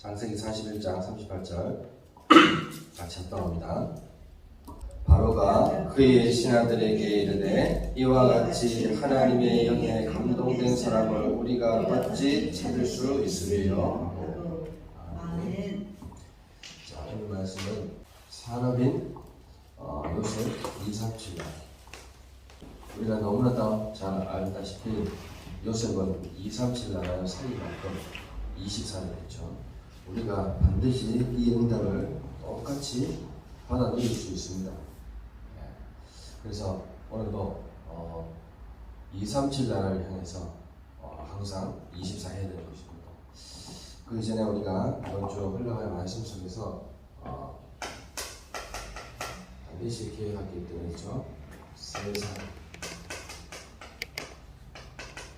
창세기 41장 38절 같이 합독합니다. 바로가 그의 신하들에게 이르되 이와 같이 하나님의 영에 감동된 사람을 우리가 어찌 찾을 수 있으리요? 아멘. 자, 오늘 말씀은 산업인 요셉 237년. 우리가 너무나도 잘 알다시피 요셉은 237나라를 살릴 만큼 24년 했죠. 우리가 반드시 이 응답을 똑같이 받아들일 수 있습니다. 그래서 오늘도 237 나라를 향해서 항상 24 해야 되는 것입니다. 그 이전에 우리가 이번 주 흘러갈 말씀 속에서 반드시 기억하기 때문이죠. 세상의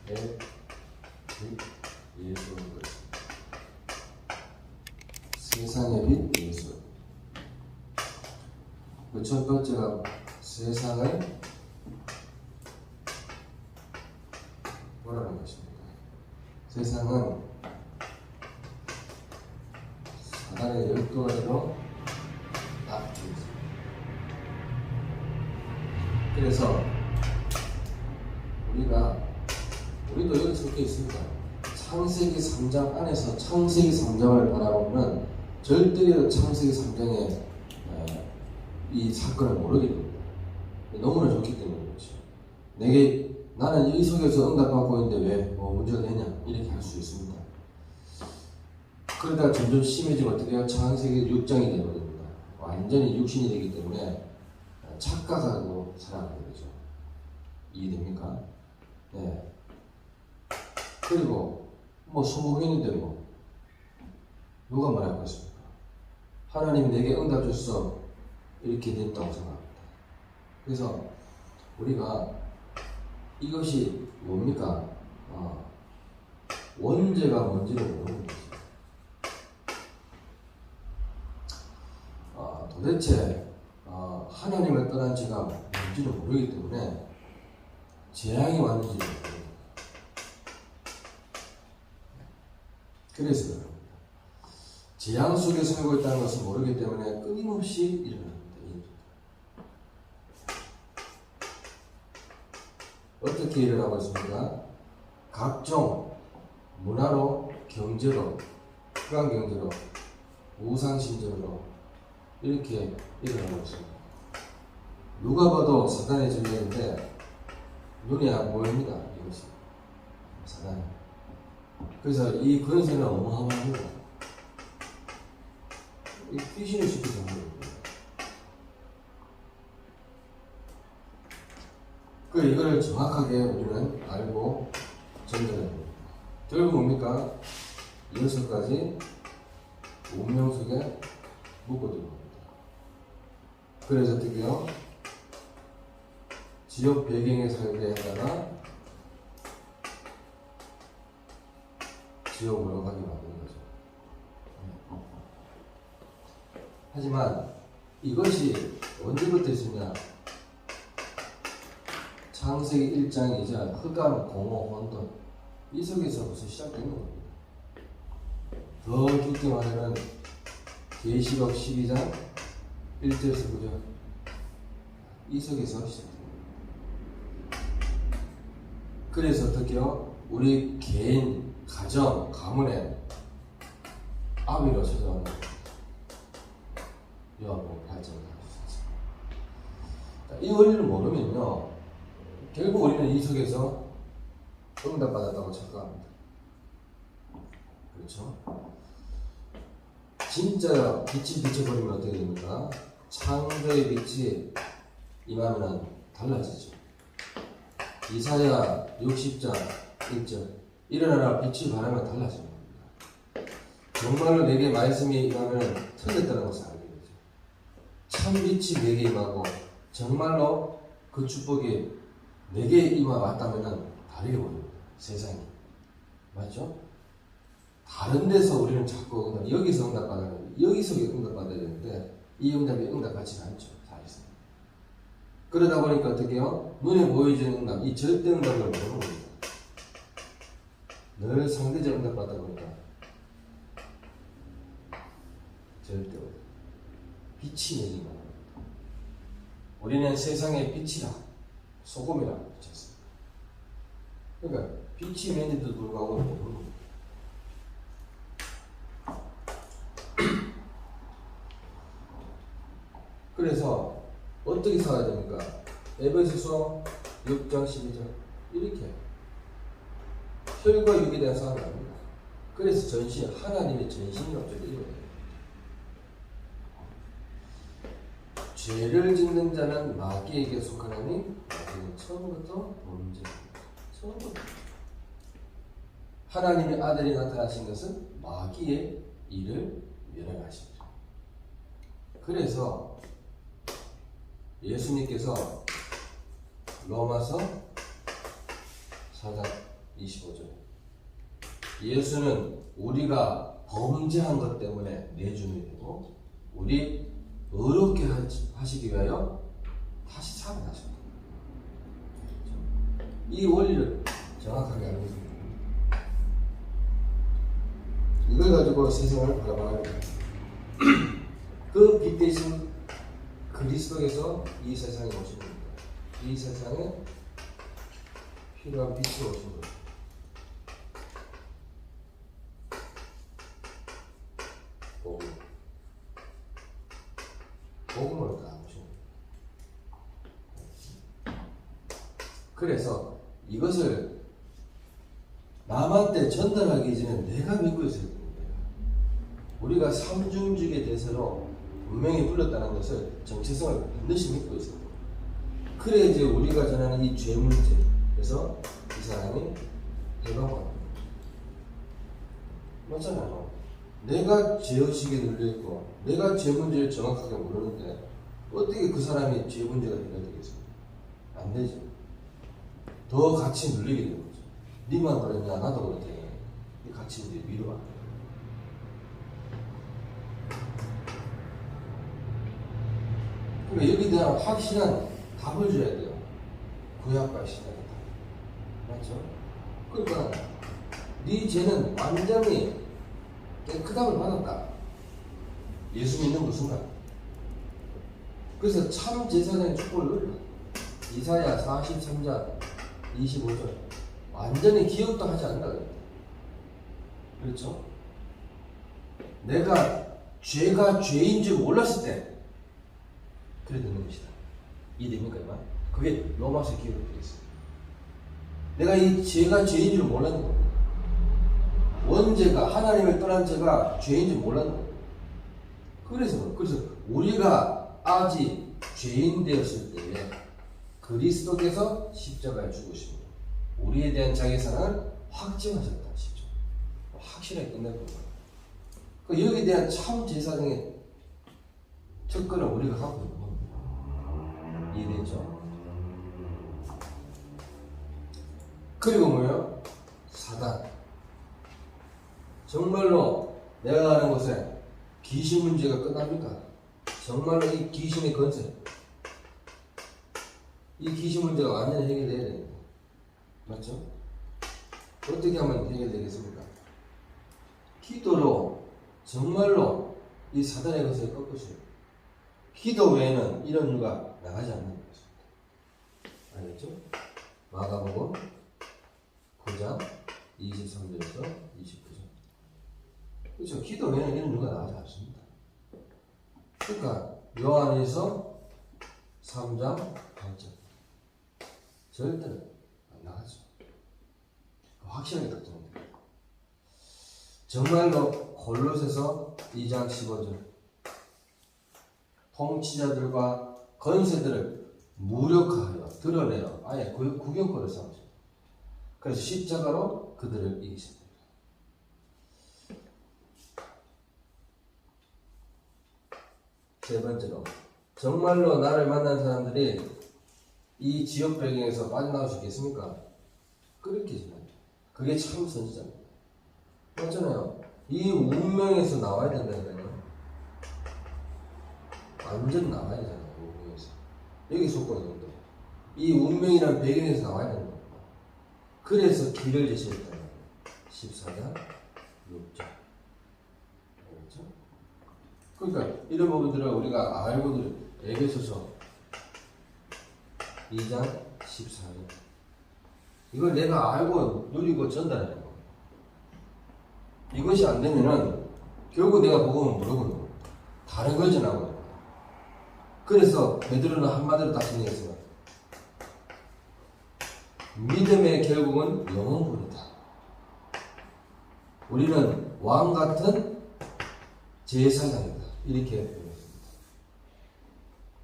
빛 예수인 것입니다. 세상의 빛 예수. 그 첫 번째가 세상을 뭐라는 것입니까? 세상은 사단의 12가지로 나뉘어 있습니다. 그래서 우리도 여기 적혀 있습니다. 창세기 3장 안에서 창세기 3장을 바라보면 절대로 창세기 3장에 이 사건을 모르게 됩니다. 너무나 좋기 때문이죠. 나는 이 속에서 응답받고 있는데 왜 문제가 되냐 이렇게 할 수 있습니다. 그러다가 점점 심해지면 어떻게 해요? 창세기 6장이 되거든요. 완전히 육신이 되기 때문에 착각하고 살아가게 되죠. 이해됩니까? 네. 그리고 성공했는데 누가 말할 것입니까? 하나님이 내게 응답 줬어 이렇게 됐다고 생각합니다. 그래서 우리가 이것이 뭡니까? 원죄가 뭔지를 모르는 것입니다. 도대체 하나님을 떠난 죄가 뭔지를 모르기 때문에 재앙이 왔는지를 모릅니다. 그래서 그럽니다. 재앙 속에 살고 있다는 것을 모르기 때문에 끊임없이 일어납니다. 어떻게 일어나고 있습니까? 각종 문화로, 경제로, 후각 경제로, 우상신전으로 이렇게 일어나고 있습니다. 누가 봐도 사단의 전략인데 눈이 안 보입니다. 이것이 사단. 그래서 이 권세는 어마어마합니다. 이 귀신을 시키지 않는 이거를 정확하게 우리는 알고 전달해야 됩니다. 결국 뭡니까? 6가지 운명 속에 묶어두는 겁니다. 그래서 어떻게요? 지역 배경에 살게 하다가 지옥으로 가게 만드는 거죠. 하지만 이것이 언제부터 있었냐? 창세기 1장이자 흑암, 공허, 혼돈 이 속에서부터 시작되는 겁니다. 더 깊게 말하면 계시록 12장 1절에서 9절 이 속에서 시작됩니다. 그래서 어떻게요? 우리 개인, 가정, 가문에 아비로 찾아오는 여하고 발전을 할 수 있습니다. 이 원리를 모르면요 결국 우리는 이 속에서 응답받았다고 착각합니다. 그렇죠? 진짜 빛이 비춰버리면 어떻게 됩니까? 창조의 빛이 임하면 달라지죠. 이사야 60장 1절 일어나라 빛이 바라면 달라지는 겁니다. 정말로 내게 말씀이 임하면 틀렸다는 것을 알게 되죠. 참 빛이 내게 임하고 정말로 그 축복이 내게 임하왔다면 다르게 보입니다. 세상이. 맞죠? 다른 데서 우리는 자꾸 여기서 응답받아야 되는데 여기서 응답받아야 되는데 이 응답이 응답 같지가 않죠. 사실상. 그러다 보니까 어떻게 해요? 눈에 보여지는 응답, 이 절대 응답을 모르는 겁니다. 늘 상대적 응답받다 보니까 절대 없다. 빛이 내리는 겁니다. 우리는 세상의 빛이라 소금이라 붙였습니다. 그러니까 빛이 내는데도 불구하고 모르는 겁니다. 그래서 어떻게 살아야 됩니까? 에베소서 6장 12절 이렇게 혈과 육에 대한 싸움이 아닙니다. 그래서 전신 하나님의 전신력적으로 이루어야 됩니다. 죄를 짓는 자는 마귀에게 속하나니 마귀는 처음부터 범죄입니다. 처음부터 하나님의 아들이 나타나신 것은 마귀의 일을 멸하십니다. 그래서 예수님께서 로마서 4장 25절 예수는 우리가 범죄한 것 때문에 내주는 되고 우리 의롭게 하시기 위하여 다시 살아나셨다. 이 원리를 정확하게 알고 있습니다. 이걸 가지고 세상을 바라봐야 합니다. 그 빛 대신 그리스도께서 이 세상에 오신 겁니다. 이 세상에 필요한 빛으로 오신 겁니다. 복음으로 다 오신 겁니다. 그래서 이것을 남한테 전달하기 전에 내가 믿고 있어야 됩니다. 우리가 삼중직의 대세로 분명히 불렀다는 것을 정체성을 반드시 믿고 있어야 됩니다. 그래 이제 우리가 전하는 이 죄 문제에서 이 사람이 해방받는 맞잖아요. 내가 죄의식에 눌려있고 내가 죄 문제를 정확하게 모르는데 어떻게 그 사람이 죄 문제가 해결되겠습니까? 안 되죠. 더 같이 눌리게 되는 거죠. 니만 그러냐 나도 그렇대. 같이 이제 위로가 안 돼요. 그러니까 여기에 대한 확실한 답을 줘야 돼요. 구약과 신약의 답. 맞죠? 그러니까 네 죄는 완전히 깨끗함을 받았다. 예수 믿는 그 순간. 그래서 참 제사장의 축복을 누린다. 이사야 43장 25절 완전히 기억도 하지 않는다. 그렇죠? 내가 죄가 죄인 줄 몰랐을 때 그래 되는 것이다. 이해됩니까? 그게 로마서 기록되어 있습니다. 내가 이 죄가 죄인 줄 몰랐는 겁니다. 원죄가 하나님을 떠난 죄가 죄인 줄 몰랐는 겁니다. 그래서 우리가 아직 죄인 되었을 때에 그리스도께서 십자가에 죽으시고 우리에 대한 자기 사랑을 확증하셨다. 확실하게 끝내는 거예요. 여기에 대한 참 제사장의 특권을 우리가 갖고 있는 겁니다. 이해되죠? 그리고 뭐예요? 사단. 정말로 내가 아는 곳에 귀신 문제가 끝납니까? 정말로 이 귀신의 건세, 이 귀신 문제가 완전히 해결돼야 됩니다. 맞죠? 어떻게 하면 해결되겠습니까? 기도로 정말로 이 사단의 것을 꺾으세요. 기도 외에는 이런 일가 나가지 않는 것입니다. 알겠죠? 마가복음 9장 23절에서 29절. 그렇죠? 기도 외에는 이런 일가 나가지 않습니다. 그러니까 요한에서 3장 8절 절대로 안 나가죠. 확실하게 답정합니다. 정말로 골로새서 2장 15절 통치자들과 건세들을 무력화하여 드러내어 아예 구경거를 삼으십니다. 그래서 십자가로 그들을 이기십니다. 세 번째로 정말로 나를 만난 사람들이 이 지역 배경에서 빠져나올 수 있겠습니까? 그렇게 그게 참 선지자입니다. 맞잖아요. 이 운명에서 나와야 된다니까요. 완전 나와야 되잖아요. 운명에서. 여기 속고는 정도. 이 운명이라는 배경에서 나와야 되는 겁니다. 그래서 길을 제시했다. 14장 6절. 알겠죠? 그러니까 이런 부분들을 우리가 알고 에베소서 2장 14절. 이걸 내가 알고 누리고 전달하는 거. 이것이 안 되면은 결국 내가 복음을 모르거든. 다른 걸 전하고. 그래서 베드로는 한마디로 딱 정리했습니다. 믿음의 결국은 영혼뿐이다. 우리는 왕 같은 제사장이다. 이렇게 표현했습니다.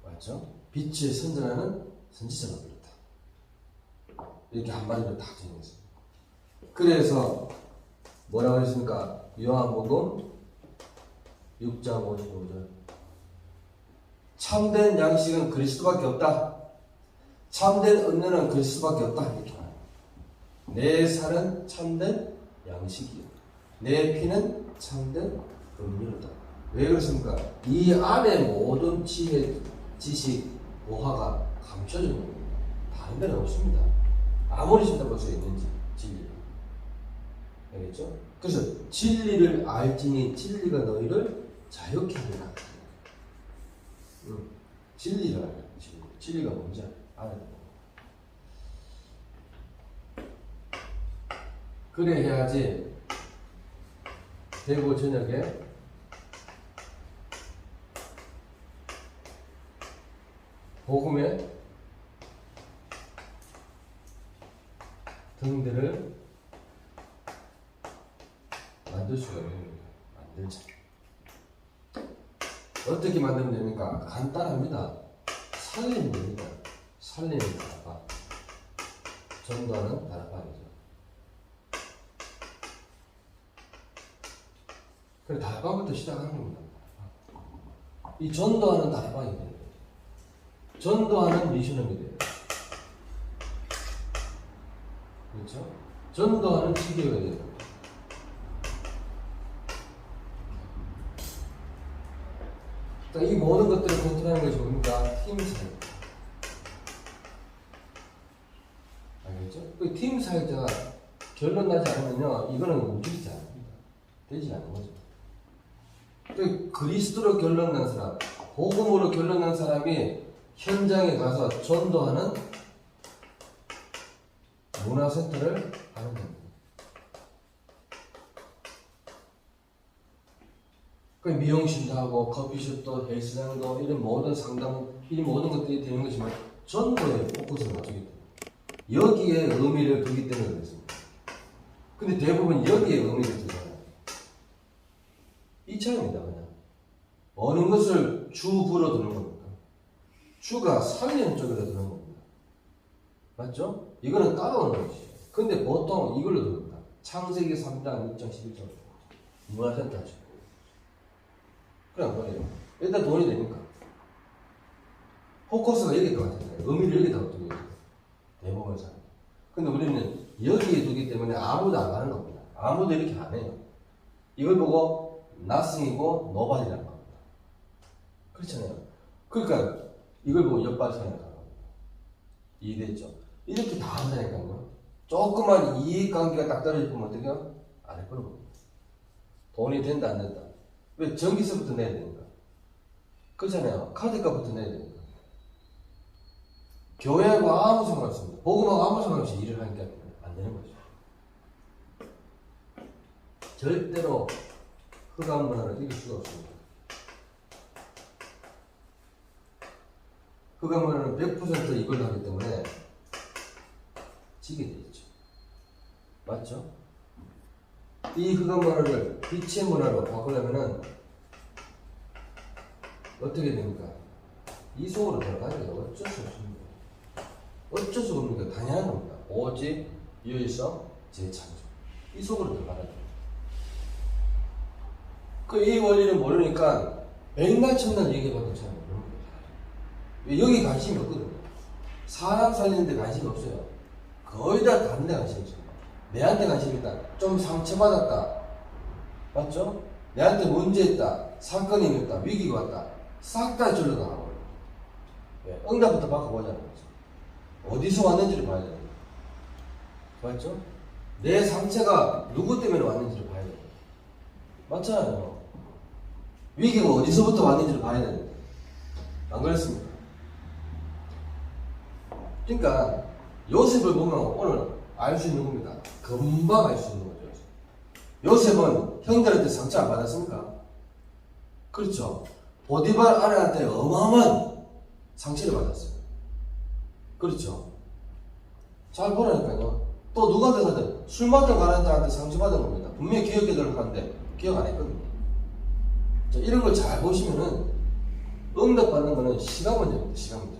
맞죠? 빛을 선전하는 선지자가 그렇다. 이렇게 한마디로 다 정리했습니다. 그래서 뭐라고 했습니까? 요한복음 6장 55절. 참된 양식은 그리스도밖에 없다. 참된 은혜는 그리스도밖에 없다. 이렇게 말해요. 내 살은 참된 양식이요. 내 피는 참된 음료다. 왜 그렇습니까? 이 안에 모든 지혜, 지식, 보화가 감춰져 있는 겁니다. 다른 데는 없습니다. 아무리 신탁할 수 있는지 진리. 알겠죠? 그래서 진리를 알지니 진리가 너희를 자유케 하리라. 진리를 알아야 돼. 진리가 뭔지 알아야 돼. 그래 해야지 대구 저녁에 복음의 등들을 만들 수가 있는 거예요. 만들자. 어떻게 만들면 됩니까? 간단합니다. 살리면 됩니다. 살리는 다락방. 전도하는 다락방이죠. 그래, 다락방부터 시작하는 겁니다. 이 전도하는 다락방이 되는 거죠. 전도하는 미션업이 돼요. 그렇죠? 전도하는 지교가 돼요. 이 모든 것들을 컨트롤하는 것이 뭡니까? 팀 사역. 알겠죠? 그 팀 사역자가 결론 나지 않으면요, 이거는 움직이지 않습니다. 되지 않는 거죠. 그 그리스도로 결론 난 사람, 복음으로 결론 난 사람이 현장에 가서 전도하는 문화센터를 하는 겁니다. 그 미용실도 하고 커피숍도 헬스장도 이런 모든 상담 이 모든 것들이 되는 것이지만 전도에 포커스를 맞추기 때문에 여기에 의미를 두기 때문에 그렇습니다. 근데 대부분 여기에 의미를 두잖아요. 이 차이입니다. 그냥 어느 것을 주부로 두는 겁니까? 주가 살리는 쪽으로 두는 겁니다. 맞죠? 이거는 따라오는 것이에요. 근데 보통 이걸로 두는다. 창세기 3장 6장 11절 문화센터죠. 그냥 뭐예요? 일단 돈이 되니까. 포커스가 여기에 들어가잖아요. 의미를 여기다 두게 돼요. 대부분 사람. 근데 우리는 여기에 두기 때문에 아무도 안 가는 겁니다. 아무도 이렇게 안 해요. 이걸 보고 nothing이고 nobody라는 겁니다. 그렇잖아요. 그러니까 이걸 보고 옆발 생각하는 겁니다. 이해됐죠? 이렇게 다 한다니까요. 조그만 이해관계가 딱 떨어지면 어떻게 해요? 안 해버리는 겁니다. 돈이 된다 안 된다. 왜? 전기세부터 내야 되니까. 그렇잖아요. 카드값부터 내야 되니까. 교회하고 아무 상관없습니다. 복음하고 아무 상관없이 일을 하니까 안 되는 거죠. 절대로 흑암 문화를 이길 수가 없습니다. 흑암 문화는 100% 이걸 하기 때문에 지게 돼 있죠. 맞죠? 이 흑암 문화를 빛의 문화로 바꾸려면은 어떻게 됩니까? 이 속으로 들어가야 돼요. 어쩔 수 없습니다. 어쩔 수 없습니다. 당연한 겁니다. 오직 유일성 재창조. 이 속으로 들어가야 돼요. 이 원리를 모르니까 백날 천날 얘기해봐도 잘 모르는 거예요. 여기 관심이 없거든요. 사람 살리는데 관심이 없어요. 거의 다 다른 데 관심이 있어요. 내한테 관심이 있다. 좀 상처받았다. 맞죠? 내한테 문제 있다. 사건이 있다. 위기가 왔다. 싹 다 절로 나가버려요. 네, 응답부터 바꿔보자는 거죠. 어디서 왔는지를 봐야 돼요. 맞죠? 내 상처가 누구 때문에 왔는지를 봐야 돼요. 맞잖아요. 위기가 어디서부터 왔는지를 봐야 됩니다. 안 그렇습니까? 그러니까 요셉을 보면 오늘 알 수 있는 겁니다. 금방 알 수 있는 거죠. 요셉은 형들한테 상처 안 받았습니까? 그렇죠. 보디발 아내한테 어마어마한 상처를 받았어요. 그렇죠. 잘 보라니까요. 또 누구한테 가든 술 마시러 가는 자한테 상처받은 겁니다. 분명히 기억해두려고 하는데 기억 안 했거든요. 자, 이런 걸 잘 보시면은 응답받는 거는 시간 문제입니다. 시간 문제.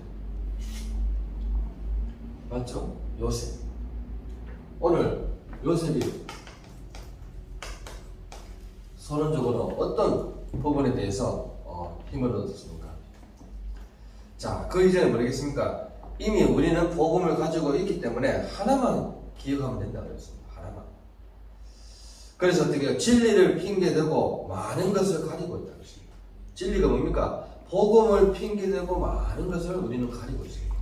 맞죠? 요셉. 오늘 요셉이 서론적으로 어떤 부분에 대해서 힘을 얻었습니까? 자, 그 이전에 뭐겠습니까? 이미 우리는 복음을 가지고 있기 때문에 하나만 기억하면 된다고 그랬습니다. 하나만. 그래서 어떻게 진리를 핑계대고 많은 것을 가리고 있다고 했습니다. 진리가 뭡니까? 복음을 핑계대고 많은 것을 우리는 가리고 있습니다.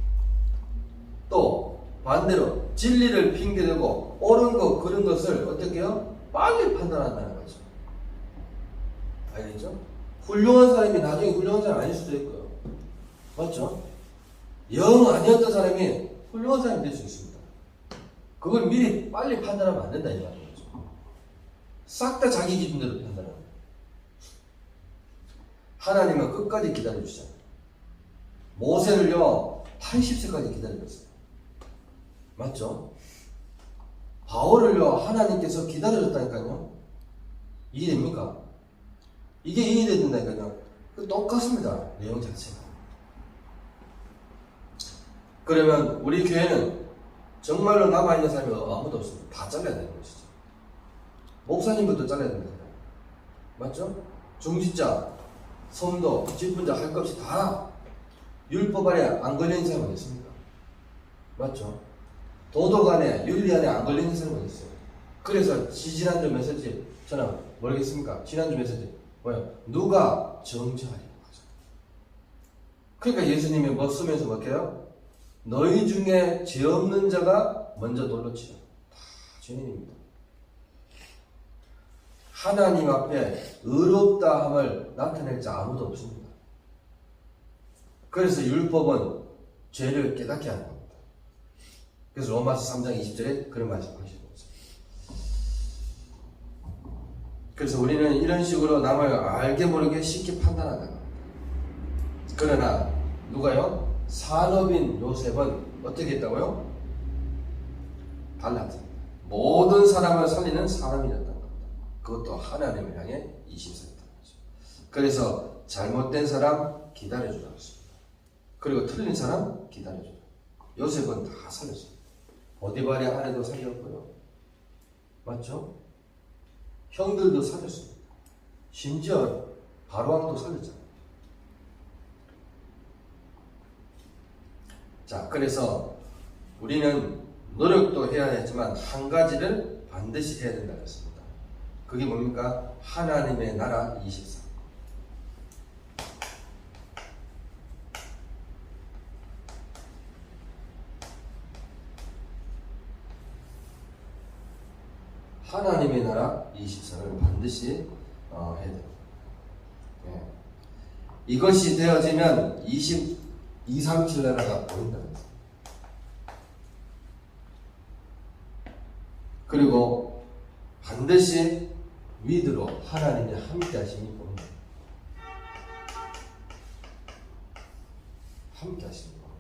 또 반대로 진리를 핑계대고 옳은 것, 그런 것을 어떻게 해요? 빨리 판단한다는 거죠. 알겠죠? 훌륭한 사람이 나중에 훌륭한 사람이 아닐 수도 있고요. 맞죠? 영 아니었던 사람이 훌륭한 사람이 될 수 있습니다. 그걸 미리 빨리 판단하면 안 된다 이 말이죠. 싹 다 자기 기준대로 판단하는 거예요. 하나님은 끝까지 기다려주잖아요. 모세를요 80세까지 기다렸어요. 맞죠? 바울을요 하나님께서 기다려줬다니까요. 이해됩니까? 이게 이해된다니까요. 똑같습니다. 내용 자체가. 그러면 우리 교회는 정말로 남아있는 사람이 아무도 없습니다. 다 잘라야 되는 것이죠. 목사님부터 잘라야 됩니다. 맞죠? 중직자, 성도, 직분자 할 것 없이 다 율법 안에 안 걸려있는 사람이 어디 있습니까? 맞죠? 도덕 안에, 윤리 안에 안 걸려있는 사람이 어디 있어요? 그래서 지난주 메시지 저는 모르겠습니까? 지난주 메시지 뭐예요? 누가 정죄하리라고 하죠. 그러니까 예수님이 뭐 쓰면서 뭐게요? 너희 중에 죄 없는 자가 먼저 돌로 치라. 다 죄인입니다. 하나님 앞에 의롭다함을 나타낼 자 아무도 없습니다. 그래서 율법은 죄를 깨닫게 하는 겁니다. 그래서 로마서 3장 20절에 그런 말씀 하시는 거죠. 그래서 우리는 이런 식으로 남을 알게 모르게 쉽게 판단한다. 그러나 누가요? 산업인 요셉은 어떻게 했다고요? 달랐습니다. 모든 사람을 살리는 사람이었다는 겁니다. 그것도 하나님을 향해 이심사였다는 거죠. 그래서 잘못된 사람 기다려주라고 했습니다. 그리고 틀린 사람 기다려주라. 요셉은 다 살렸습니다. 보디발의 아내도 살렸고요. 맞죠? 형들도 살렸습니다. 심지어 바로왕도 살렸잖아요. 자, 그래서 우리는 노력도 해야 하지만 한 가지를 반드시 해야 된다고 했습니다. 그게 뭡니까? 하나님의 나라 24. 하나님의 나라 24를 반드시 해야 됩니다. 네. 이것이 되어지면 237 나라가 보인다는 거죠. 그리고 반드시 위드로 하나님의 함께 하심이 보인다. 함께 하심이 보인다.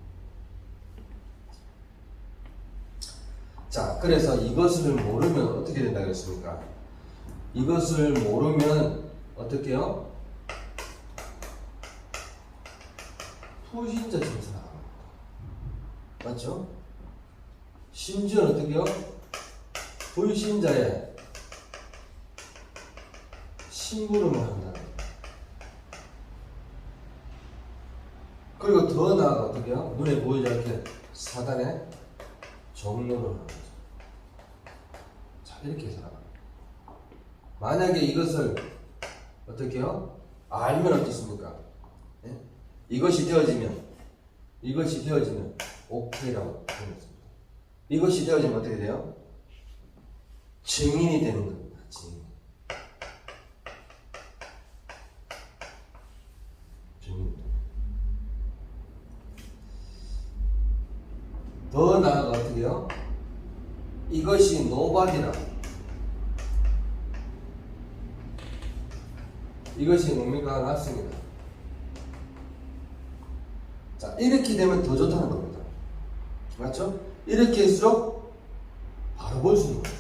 자, 그래서 이것을 모르면 어떻게 된다 그랬습니까? 이것을 모르면 어떻게 해요? 투신자 증서 나갑니다. 맞죠? 심지어 어떻게 해요? 불신자의 심부름을 한다. 그리고 더 나아가 어떻게 해요? 눈에 보이지 않게 사단의 종로를 하는 거죠. 자, 이렇게 해서 나갑니다. 만약에 이것을 어떻게 해요? 알면 어떻습니까? 네? 이것이 되어지면 오케이라고 하는 것입니다. 이것이 되어지면 어떻게 돼요? 증인이 되는 겁니다. 증인. 더 나아가 어떻게 해요? 이것이 노바디라. 이것이 뭡니까? 낫습니다. 자, 이렇게 되면 더 좋다는 겁니다. 맞죠? 이렇게 할수록 바로 볼 수 있는 거죠.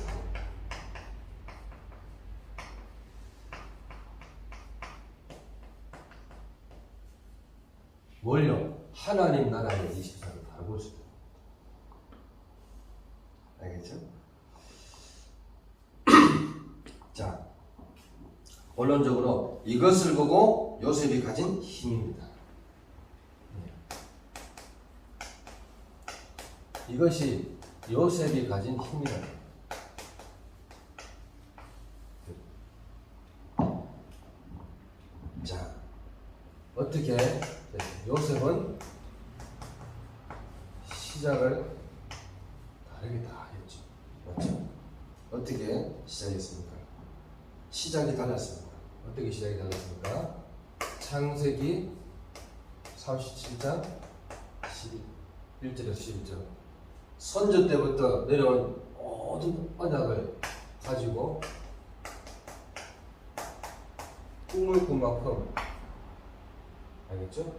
뭘요? 하나님 나라의 24를 바로 볼 수 있는 거죠. 알겠죠? 자, 본론적으로 이것을 보고 요셉이 가진 힘입니다. 이것이 요셉이 가진 힘이다. 자, 어떻게 요셉은 시작을 다르게 다 했죠. 맞죠? 어떻게 시작했습니까? 시작이 달랐습니다. 어떻게 시작이 달랐습니까? 창세기 37장 1절에서 11절. 선조 때부터 내려온 모든 언약을 가지고 꿈을 꾼 만큼, 알겠죠?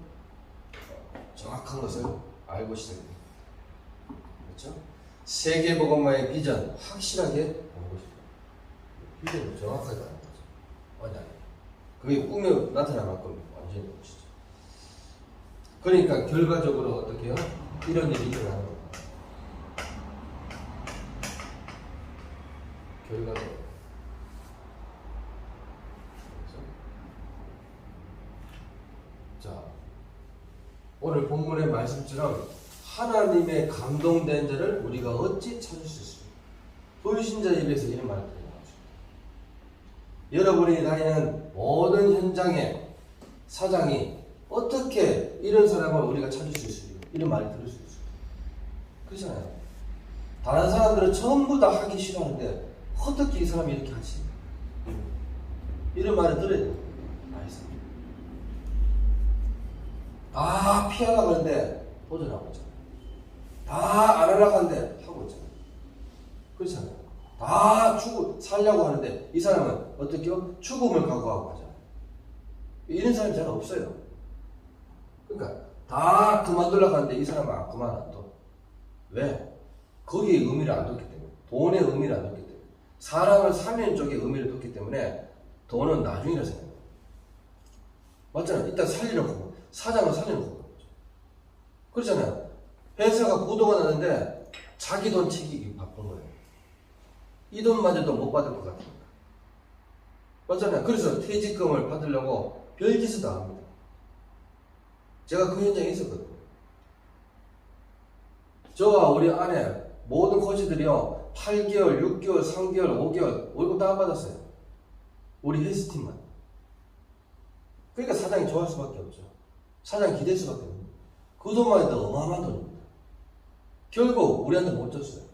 정확한 것을 알고 시작합니다. 그렇죠? 세계복음화의 비전 확실하게 알고 싶어요. 비전을 정확하게 아는 거죠. 언약이. 그게 꿈에 나타날 만큼 완전히 보시죠. 그러니까 결과적으로 어떻게 해요? 이런 일이 일어나는 겁니다. 결과적으로. 자, 오늘 본문의 말씀처럼 하나님의 감동된 자를 우리가 어찌 찾을 수 있습니까? 불신자 입에서 이런 말을 들어요. 여러분이 다니는 모든 현장의 사장이 어떻게 이런 사람을 우리가 찾을 수 있습니까? 이런 말을 들을 수 있어요. 그렇잖아요. 다른 사람들은 전부 다 하기 싫어하는데 어떻게 이 사람이 이렇게 하지? 이런 말을 들어야 돼요. 다 피하려고 하는데 도전하고 있잖아요. 다 안 하려고 하는데 하고 있잖아요. 그렇잖아요. 다 살려고 하는데 이 사람은 어떻게요? 죽음을 각오하고 하잖아요. 이런 사람이 잘 없어요. 그러니까 다 그만두려고 하는데 이 사람은 그만 안 둬. 왜? 거기에 의미를 안 뒀기 때문에. 돈의 의미를 안 뒀기 때문에. 사람을 살리는 쪽에 의미를 뒀기 때문에 돈은 나중이라 생각해요. 맞잖아요. 일단 살리는 거고 사장을 살리는 거고. 그렇잖아요. 회사가 부도가 나는데 자기 돈 챙기기 바쁜 거예요. 이 돈마저도 못 받을 것 같으니까. 맞잖아요. 그래서 퇴직금을 받으려고 별짓을 다 합니다. 제가 그 현장에 있었거든요. 저와 우리 아내 모든 코치들이요 8개월, 6개월, 3개월, 5개월 월급 다 받았어요. 우리 헬스팀만. 그러니까 사장이 좋아할 수밖에 없죠. 사장이 기댈 수밖에 없는. 그 돈만 해도 어마어마한 돈입니다. 결국 우리한테 못 줬어요.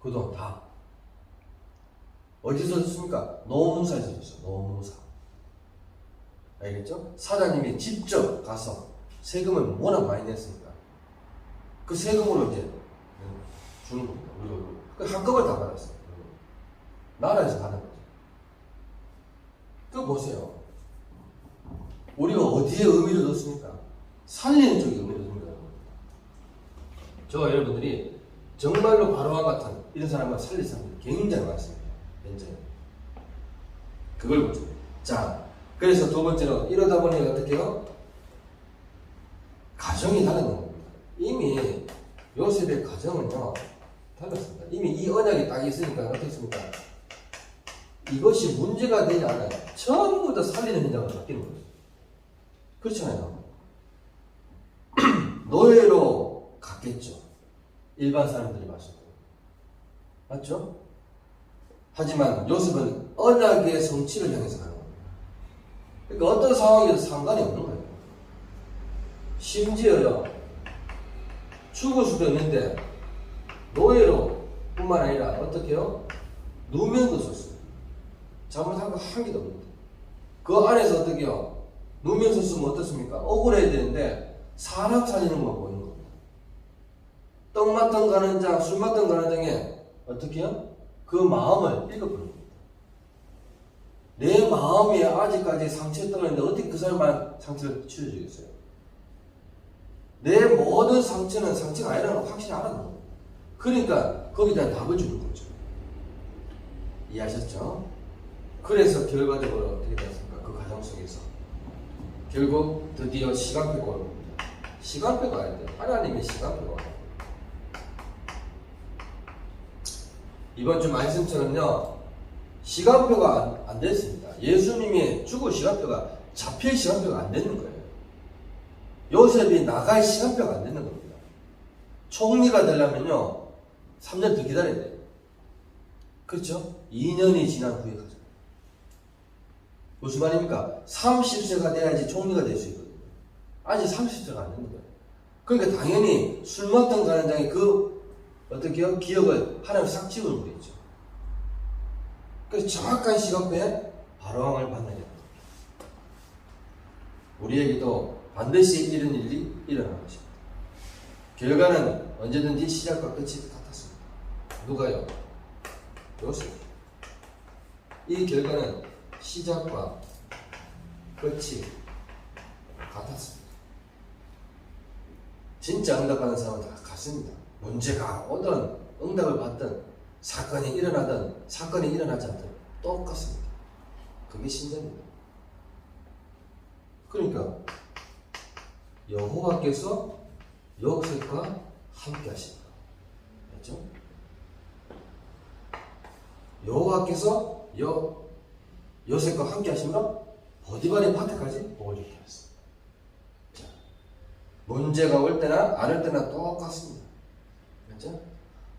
그 돈 다. 어디서 줬습니까? 노무사에서 줬어요. 노무사. 알겠죠? 사장님이 직접 가서 세금을 워낙 많이 냈으니까 그 세금으로 이제 주는 겁니다. 그 한꺼번에 다 받았어요. 나라에서 받은 거죠. 그거 보세요. 우리가 어디에 의미를 뒀습니까? 살리는 쪽에 의미를 둔 거예요. 저와 여러분들이 정말로 바로와 같은 이런 사람을 살릴 사람들이 굉장히 많습니다. 현재. 그걸 보죠. 자, 그래서 두 번째로 이러다 보니 어떻게 해요? 가정이 달라진 겁니다. 이미 요셉의 가정은요 달랐습니다. 이미 이 언약이 딱 있으니까 어떻습니까? 이것이 문제가 되지 않아요. 전부 다 살리는 현장으로 바뀌는 거죠. 그렇잖아요. 노예로 갔겠죠. 일반 사람들이 봤을 때. 맞죠? 하지만 요셉은 언약의 성취를 향해서 가는 겁니다. 그러니까 어떤 상황에도 상관이 없는 거예요. 심지어요, 죽을 수도 있는데, 노예로 뿐만 아니라, 어떻게 해요? 누명도 썼어요. 잘못한 거 한 개도 없는데. 그 안에서 어떻게 해요? 누명 썼으면 어떻습니까? 억울해야 되는데, 사람 살리는 거 보이는 겁니다. 떡 맡던 가는 장, 술 맡던 가는 장에 어떻게 해요? 그 마음을 읽어보는 겁니다. 내 마음이 아직까지 상처에 떠있는데 어떻게 그 사람만 상처를 치료해주겠어요? 내 모든 상처는 상처가 아니라는 걸 확실히 알아는 겁니다. 그러니까 거기에 대한 답을 주는 거죠. 이해하셨죠? 그래서 결과적으로 어떻게 됐습니까? 그 과정 속에서 결국 드디어 시간표가 오릅니다. 시간표가 아닌데 하나님의 시간표가 와요. 이번 주 말씀처럼요, 시간표가 안 됐습니다. 예수님이 죽을 시간표가, 잡힐 시간표가 안 되는 거예요. 요셉이 나갈 시간표가 안 되는 겁니다. 총리가 되려면요 3년 더 기다려야 돼요. 그렇죠? 2년이 지난 후에 가죠. 무슨 말입니까? 30세가 돼야지 총리가 될 수 있거든요. 아직 30세가 안 되는 거예요. 그러니까 당연히 술 먹던 가는장에 그 어떻게 해요? 기억을 하나님 싹 지우는 거겠죠. 그래서 정확한 시간표에 바로왕을 만나야 됩니다. 우리에게도 반드시 이런 일이 일어나는 것입니다. 결과는 언제든지 시작과 끝이 같았습니다. 누가요? 요셉. 이 결과는 시작과 끝이 같았습니다. 진짜 응답하는 사람은 다 같습니다. 문제가 오든 응답을 받든 사건이 일어나든 사건이 일어나지 않든 똑같습니다. 그게 신자입니다. 그러니까 여호와께서 요셉과 함께 하신다. 맞죠? 여호와께서 요셉과 함께 하심으로 보디발의 밭에까지 복을 주게 하였습니다. 자, 문제가 올 때나 안 올 때나 똑같습니다. 맞죠?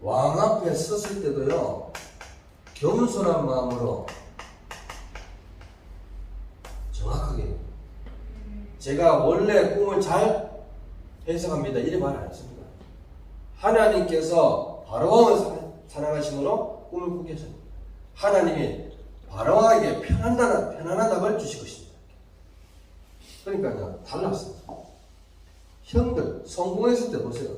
왕 앞에 섰을 때도요, 겸손한 마음으로 정확하게, 제가 원래 꿈을 잘 해석합니다. 이래 말 안 했습니다. 하나님께서 바로왕을 사랑하심으로 꿈을 꾸게 하십니다. 하나님이 바로왕에게 편안한 답을 주실 것입니다. 그러니까요, 달랐습니다. 형들, 성공했을 때 보세요.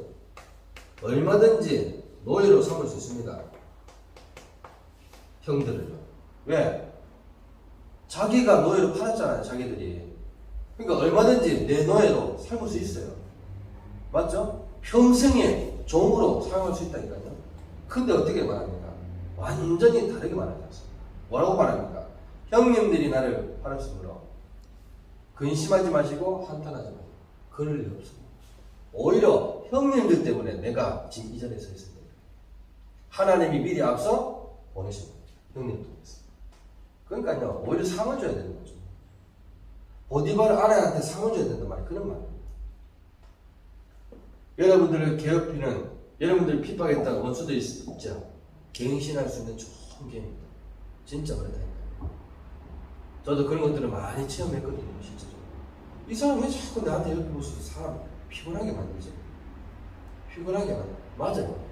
얼마든지 노예로 삼을 수 있습니다. 형들을요. 왜? 자기가 노예로 팔았잖아요, 자기들이. 그러니까 얼마든지 내 노예로 삼을 수 있어요. 맞죠? 평생에 종으로 사용할 수 있다니까요. 근데 어떻게 말합니까? 완전히 다르게 말하지 않습니다. 뭐라고 말합니까? 형님들이 나를 팔았으므로 근심하지 마시고 한탄하지 마시고 그럴 일 없습니다. 오히려 형님들 때문에 내가 지금 이 자리에 서 있습니다. 하나님이 미리 앞서 보내십니다. 형님 통해서. 그러니까요, 오히려 상을 줘야 되는 거죠. 보디발 아내한테 상을 줘야 된단 말이에요. 그런 말입니다. 여러분들을 괴롭히는, 여러분들을 핍박했다가 원수들이 있죠. 갱신할 수 있는 좋은 기회입니다. 진짜 그렇다니까요. 저도 그런 것들을 많이 체험했거든요, 실제로. 이 사람 왜 자꾸 나한테 이렇게 모습이 사람 피곤하게 만들지? 피곤하게 만들어. 맞아요.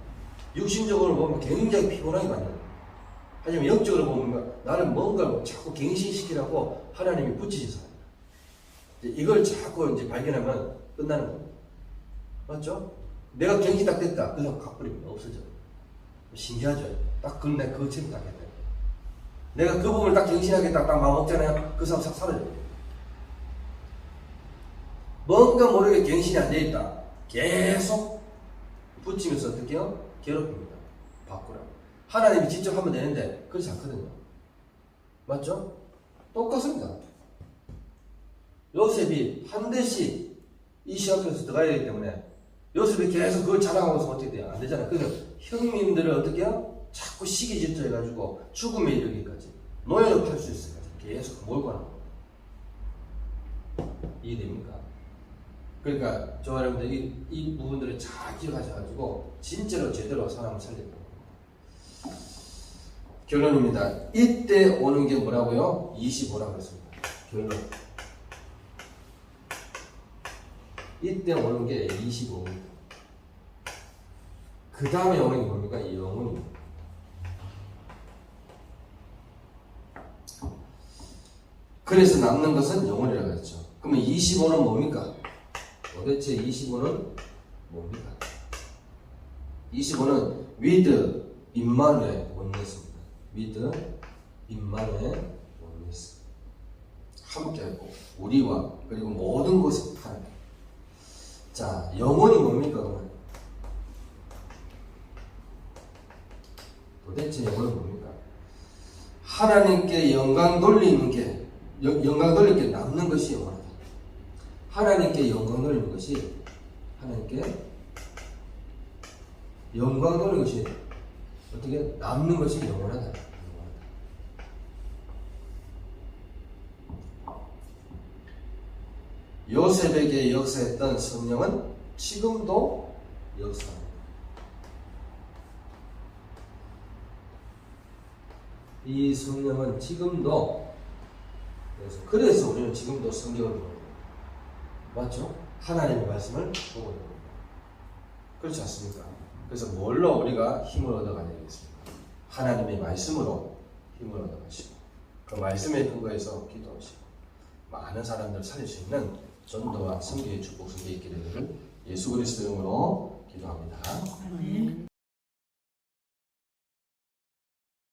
육신적으로 보면 굉장히 피곤하게 만들어. 하지만 영적으로 보면 나는 뭔가를 자꾸 갱신시키라고 하나님이 붙이신 사람이에요. 이걸 자꾸 이제 발견하면 끝나는 겁니다. 맞죠? 내가 갱신 딱 됐다. 그 사람 가버립니다. 없어져. 신기하죠? 딱 그날 그 책임 딱 했다. 내가 그 부분을 딱 갱신하겠다. 딱 마음 먹잖아요. 그 사람 싹 사라져요. 뭔가 모르게 갱신이 안 돼 있다. 계속 붙이면서 어떻게 해요? 괴롭힙니다. 바꾸라. 하나님이 직접 하면 되는데 그렇지 않거든요. 맞죠? 똑같습니다. 요셉이 반드시 이 시합에서 들어가야 되기 때문에 요셉이 계속 그걸 자랑하고서 어떻게 돼요? 안 되잖아요. 그래서 형님들을 어떻게 해요? 자꾸 시기 질투해가지고 죽음에 이르기까지 노예로 팔 수 있을까지 계속 몰고 가는 겁니다. 이해됩니까? 그러니까 저 여러분들 이 부분들을 잘 기억하셔가지고 진짜로 제대로 사람을 살려야 됩니다. 결론입니다. 이때 오는 게 뭐라고요? 25라고 했습니다. 결론. 이때 오는 게 25입니다. 그 다음에 오는 게 뭡니까? 영혼입니다. 그래서 남는 것은 영혼이라고 했죠. 그러면 25는 뭡니까? 도대체 25는 뭡니까? 25는 with 임마누엘 원네스입니다. with 임마누엘 원네스. 함께하고 우리와 그리고 모든 것을 하나님. 자, 영혼이 뭡니까 그러면? 도대체 영혼은 뭡니까? 하나님께 영광 돌리는 게 영광 돌릴 게 남는 것이 영원하다. 하나님께 영광 돌리는 것이 하나님께 영광 돌리는 것이 어떻게 남는 것이 영원하다. 요셉에게 역사했던 성령은 지금도 역사합니다. 이 성령은 지금도 그래서 우리는 지금도 성경을 보는 거예요. 맞죠? 하나님의 말씀을 보고 있는 겁니다. 그렇지 않습니까? 그래서 뭘로 우리가 힘을 얻어가야 되겠습니까? 하나님의 말씀으로 힘을 얻어가시고 그 말씀에 근거해서 기도하시고 많은 사람들을 살릴 수 있는 전도와 선교의 축복 속에 있기를 예수 그리스도 이름으로 기도합니다. 아멘.